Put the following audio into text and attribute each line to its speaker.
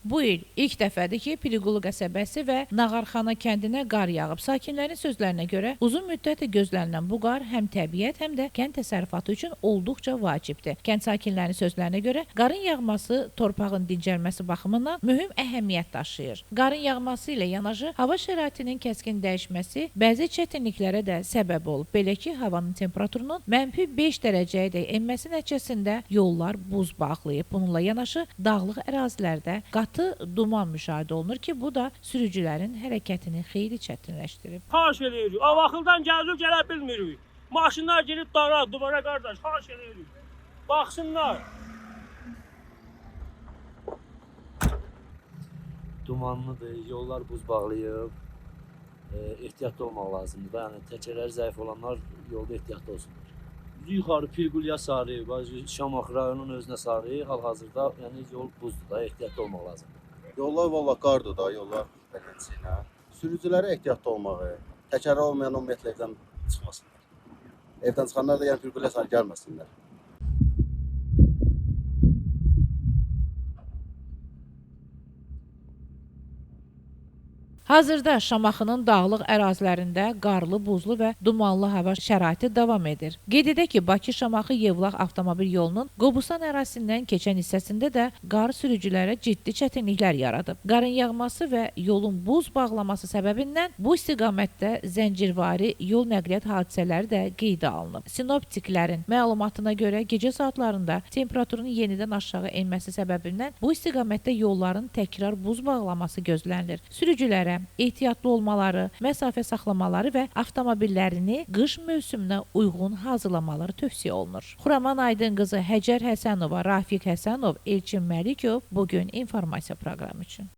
Speaker 1: Bu il ilk dəfədir ki, Piliqulu qəsəbəsi və Nağarxana kəndinə qar yağıb. Sakinlərin sözlərinə görə uzun müddət gözlənilən bu qar həm təbiət, həm də kənd təsərrüfatı üçün olduqca vacibdir. Kənd sakinlərinin sözlərinə görə qarın yağması torpağın dincəlməsi baxımından mühüm əhəmiyyət daşıyır. Qarın yağması ilə yanaşı hava şəraitinin kəskin dəyişməsi bəzi çətinliklərə də səbəb olub. Belə ki, havanın temperaturunun -5 dərəcəyədək enməsi nəticəsində yollar buz bağlayıb. Bununla yanaşı dağlıq ərazilərdə qatı duman müşahidə olunur ki, bu da sürücülərin hərəkətini xeyli çətinləşdirib.
Speaker 2: Xahiş edirik. Avaxıldan gəlib gələ bilmirik. Maşınlar girib dağa, duvara qardaş. Xahiş edirik. Baxsınlar.
Speaker 3: Dumanlıdır, yollar buz bağlayıb. Ehtiyatlı olmaq lazımdır. Yəni təkərləri zəif olanlar yolda ehtiyatlı olsunlar. Yuxarı Pirqulya sarı, Şamaxı rayonunun özünə sarı hal-hazırda yəni yol buzdur da, ehtiyatlı olmaq lazımdır.
Speaker 4: Yollar valla qardır da, yollar beləsinə. Sürücülərə ehtiyatlı olmağı, təkəri olmayan ümumiyyətlə evdən çıxmasınlar. Evdən çıxanlar da yəni Pirqulya sarı gəlməsinlər.
Speaker 1: Hazırda Şamaxının dağlıq ərazilərində qarlı, buzlu və dumanlı hava şəraiti davam edir. Qeyd edək ki, Bakı-Şamaxı-Yevlax avtomobil yolunun Qobustan ərazisindən keçən hissəsində də qar sürücülərə ciddi çətinliklər yaradıb. Qarın yağması və yolun buz bağlaması səbəbindən bu istiqamətdə zəncirvari yol nəqliyyat hadisələri də qeydə alınıb. Sinoptiklərin məlumatına görə gecə saatlarında temperaturun yenidən aşağı enməsi səbəbindən bu istiqamətdə yolların təkrar buz bağlaması gözlənilir. Sürücülərə ehtiyatlı olmaları, məsafə saxlamaları və avtomobillərini qış mövsümünə uyğun hazırlamaları tövsiyə olunur. Xuraman Aydın qızı Həcər Həsənova, Rafiq Həsənov, Elçin Məlikov bugün informasiya proqramı üçün.